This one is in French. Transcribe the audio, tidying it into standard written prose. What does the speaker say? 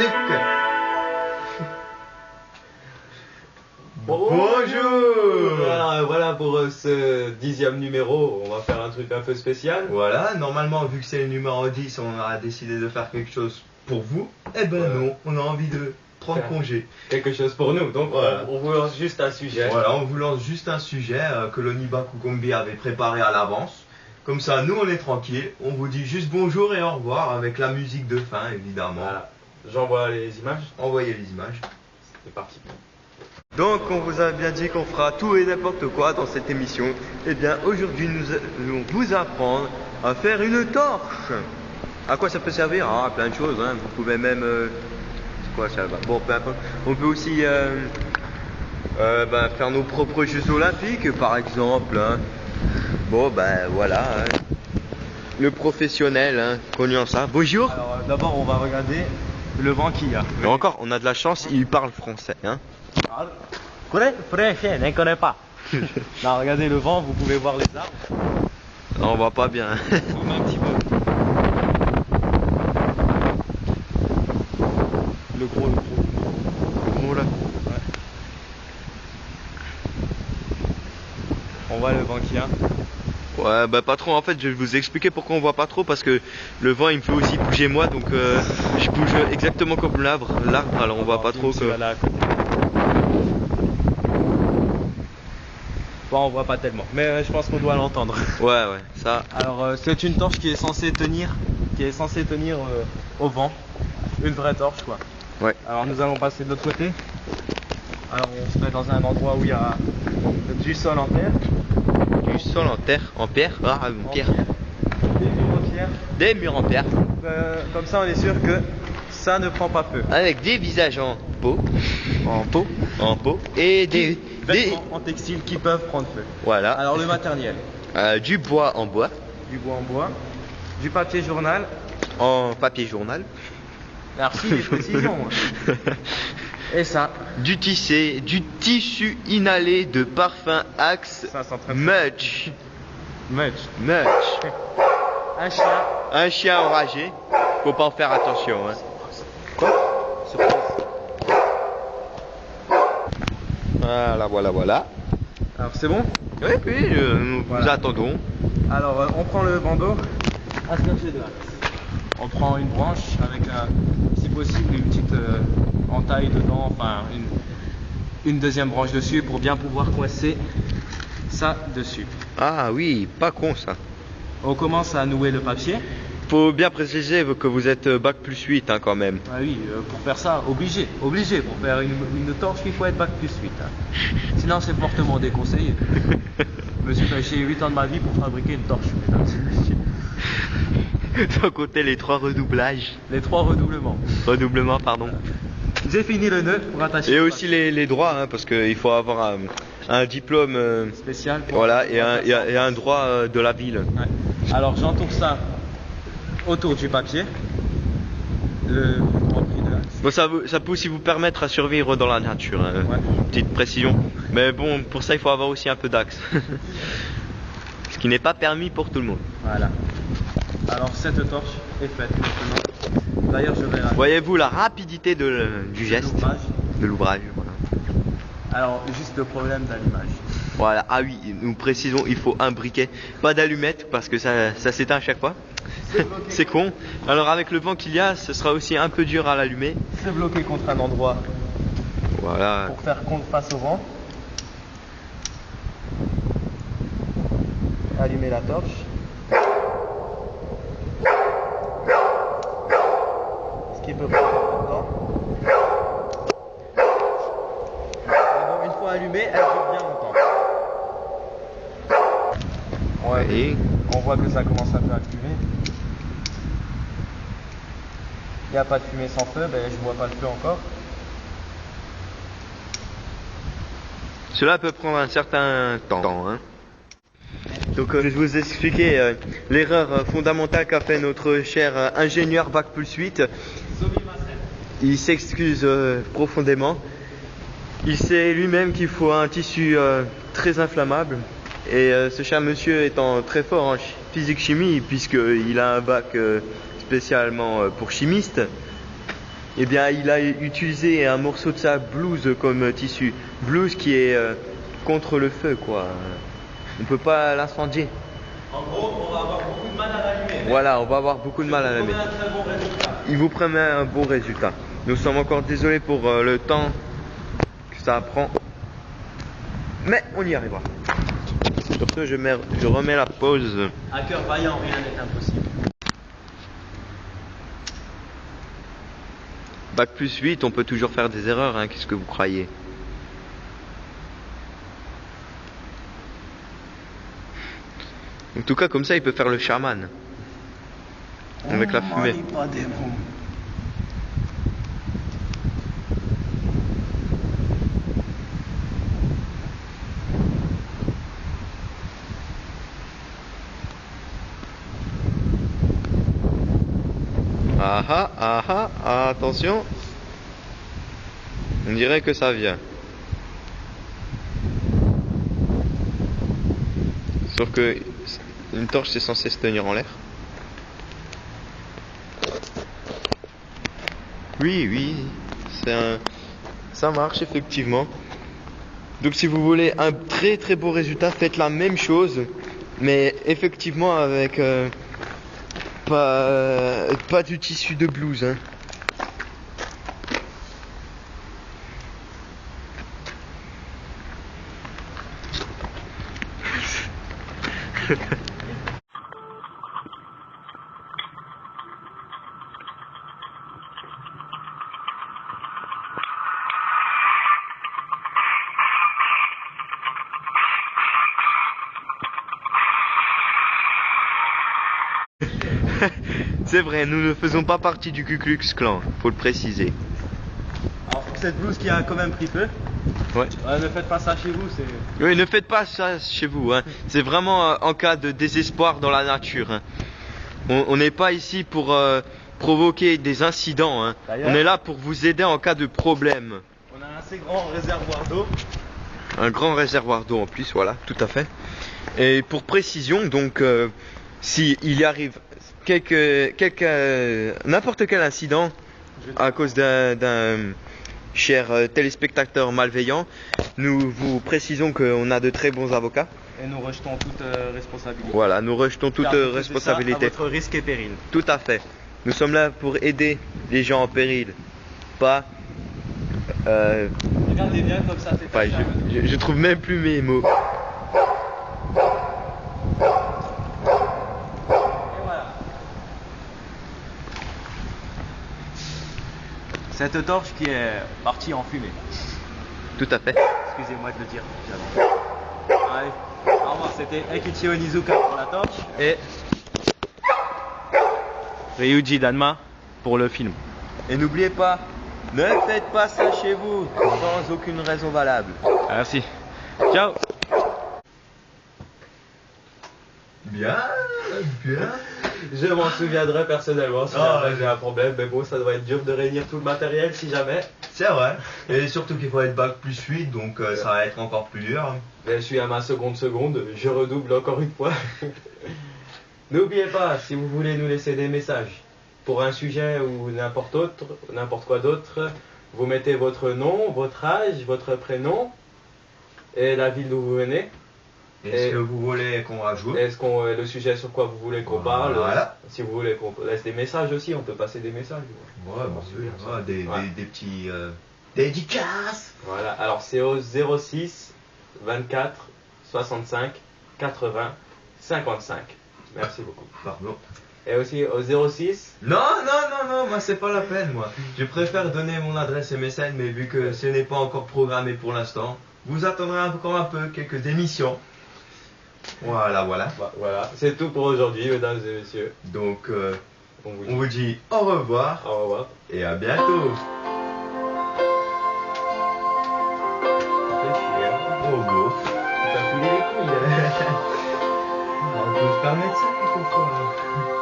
nuque. Bonjour. Voilà pour ce 10e numéro, on va faire un truc un peu spécial. Voilà, normalement vu que c'est le numéro 10, on a décidé de faire quelque chose pour vous. Eh ben non, on a envie de prendre congé. Quelque chose pour nous, donc voilà. On vous lance juste un sujet. Voilà, on vous lance juste un sujet que l'Oniba Kukombi avait préparé à l'avance. Comme ça, nous on est tranquille, on vous dit juste bonjour et au revoir avec la musique de fin évidemment. Voilà. J'envoie les images. Envoyez les images. C'est parti. Donc on vous a bien dit qu'on fera tout et n'importe quoi dans cette émission. Eh bien aujourd'hui nous allons vous apprendre à faire une torche. À quoi ça peut servir? Ah, plein de choses, hein. Vous pouvez même... c'est quoi ça va? Bon, peu importe. On peut aussi faire nos propres Jeux Olympiques par exemple, hein. Bon ben voilà, hein. Le professionnel, hein, connu en ça. Bonjour. Alors d'abord on va regarder le vent qu'il y a. Mais encore, on a de la chance, il parle français, hein. Français, ne connais pas. Là, regardez le vent, vous pouvez voir les arbres. Non, on voit pas bien. Zoom un petit peu. Le gros. Le gros là. Ouais. On voit le vent qu'il y a. Ouais, bah pas trop. En fait, je vais vous expliquer pourquoi on voit pas trop, parce que le vent il me fait aussi bouger moi, donc je bouge exactement comme l'arbre, alors on voit pas trop que... Là, à côté. Bon, on voit pas tellement, mais je pense qu'on doit l'entendre. Ouais, ça... Alors, c'est une torche qui est censée tenir, au vent. Une vraie torche, quoi. Ouais. Alors, nous allons passer de l'autre côté. Alors, on se met dans un endroit où il y a du sol en terre. Du sol en terre, en pierre, en pierre. Des murs en pierre. Des murs en pierre. Comme ça, on est sûr que ça ne prend pas feu. Avec des visages en peau. En peau. Et des vêtements en textile qui peuvent prendre feu. Voilà. Alors, le matériel. Du bois en bois. Du bois en bois. Du papier journal. En papier journal. Merci les précisions. Et ça. Du tissu inhalé de parfum Axe Much. Un chien enragé. Faut pas en faire attention, hein. Quoi? Voilà. Alors c'est bon? Oui, nous vous attendons. Alors on prend le bandeau. On prend une branche avec si possible une petite entaille dedans, enfin une deuxième branche dessus pour bien pouvoir coincer ça dessus. Ah oui, pas con ça. On commence à nouer le papier. Faut bien préciser que vous êtes bac plus 8 hein, quand même. Ah oui, pour faire ça, obligé. Pour faire une torche, il faut être bac plus 8. Hein. Sinon c'est fortement déconseillé. Je me suis fait chier 8 ans de ma vie pour fabriquer une torche, mesdames et messieurs. Sans compter les 3 redoublages. Les 3 redoublements. Redoublements, pardon. J'ai fini le nœud pour attacher. Et aussi les droits, hein, parce qu'il faut avoir un diplôme spécial. Voilà, et un droit de la ville. Ouais. Alors j'entoure ça autour du papier. Le grand prix de l'axe. Bon, ça peut aussi vous permettre à survivre dans la nature. Hein. Ouais. Petite précision. Mais bon, pour ça, il faut avoir aussi un peu d'axe. Ce qui n'est pas permis pour tout le monde. Voilà. Alors cette torche est faite maintenant. D'ailleurs je vais la... Voyez-vous la rapidité du geste, de l'ouvrage. Voilà. Alors juste le problème d'allumage. Voilà, ah oui, nous précisons, il faut un briquet, pas d'allumette parce que ça s'éteint à chaque fois. C'est con. Alors avec le vent qu'il y a, ce sera aussi un peu dur à l'allumer. C'est bloqué contre un endroit. Voilà. Pour faire compte face au vent. Allumer la torche. Ce qui peut prendre un peu de temps. Et bon, une fois allumée, elle dure bien longtemps. Ouais, et on voit que ça commence un peu à fumer. Il n'y a pas de fumée sans feu, ben je vois pas le feu encore. Cela peut prendre un certain temps. Hein. Donc je vais vous expliquer l'erreur fondamentale qu'a fait notre cher ingénieur bac plus 8. Il s'excuse profondément. Il sait lui-même qu'il faut un tissu très inflammable. Et ce cher monsieur étant très fort en physique-chimie, puisqu'il a un bac spécialement pour chimiste, eh bien il a utilisé un morceau de sa blouse comme tissu. Blouse qui est contre le feu quoi. On peut pas l'incendier. En gros, on va avoir beaucoup de mal à l'allumer. Voilà, on va avoir beaucoup de mal à l'allumer. Il vous promet un bon résultat. Nous sommes encore désolés pour le temps que ça prend. Mais on y arrivera. Sur ce, je remets la pause. À cœur vaillant, rien n'est impossible. Bac plus 8, on peut toujours faire des erreurs, hein, qu'est-ce que vous croyez? En tout cas, comme ça, il peut faire le chaman. Avec la fumée. Ah ah, ah ah, attention. On dirait que ça vient. Sauf que une torche c'est censé se tenir en l'air. Oui, oui, ça marche effectivement. Donc si vous voulez un très très beau résultat, faites la même chose, mais effectivement avec pas du tissu de blouse. Hein. C'est vrai, nous ne faisons pas partie du Ku Klux Klan, faut le préciser. Alors pour cette blouse qui a quand même pris feu, ouais. Ne faites pas ça chez vous, c'est... Oui, ne faites pas ça chez vous, hein. C'est vraiment en cas de désespoir dans la nature. Hein. On n'est pas ici pour provoquer des incidents, hein. On est là pour vous aider en cas de problème. On a un assez grand réservoir d'eau. Un grand réservoir d'eau en plus, voilà, tout à fait. Et pour précision, donc, si il y arrive n'importe quel incident à cause d'un cher téléspectateur malveillant, nous vous précisons qu'on a de très bons avocats. Et nous rejetons toute responsabilité. Voilà, nous rejetons toute responsabilité. À votre risque et péril. Tout à fait. Nous sommes là pour aider les gens en péril, pas... Regardez bien comme ça, c'est je trouve même plus mes mots. Cette torche qui est partie en fumée. Tout à fait. Excusez-moi de le dire. Allez, au revoir. C'était Eikichi Onizuka pour la torche et Ryuji Danma pour le film. Et n'oubliez pas, ne faites pas ça chez vous sans aucune raison valable. Merci. Ciao. Bien, bien. Je m'en souviendrai personnellement si jamais j'ai un problème, mais bon, ça doit être dur de réunir tout le matériel si jamais. C'est vrai, et surtout qu'il faut être bac plus 8, donc ça va être encore plus dur. Mais je suis à ma seconde, je redouble encore une fois. N'oubliez pas, si vous voulez nous laisser des messages pour un sujet ou n'importe quoi d'autre, vous mettez votre nom, votre âge, votre prénom et la ville d'où vous venez. Est-ce que vous voulez qu'on rajoute? Est-ce qu'on le sujet sur quoi vous voulez qu'on parle? Voilà. Si vous voulez qu'on laisse des messages aussi, on peut passer des messages. Ouais, bon, des petits dédicaces. Voilà, alors c'est au 06 24 65 80 55. Merci beaucoup. Pardon. Et aussi au 06. Non, moi c'est pas la peine, moi. Je préfère donner mon adresse MSN, mais vu que ce n'est pas encore programmé pour l'instant, vous attendrez encore un peu, quelques émissions. Voilà. Voilà, c'est tout pour aujourd'hui, mesdames et messieurs. Donc, on vous dit au revoir. Au revoir. Et à bientôt. Oh go. T'as foulé les couilles. On peut se permettre ça quelquefois.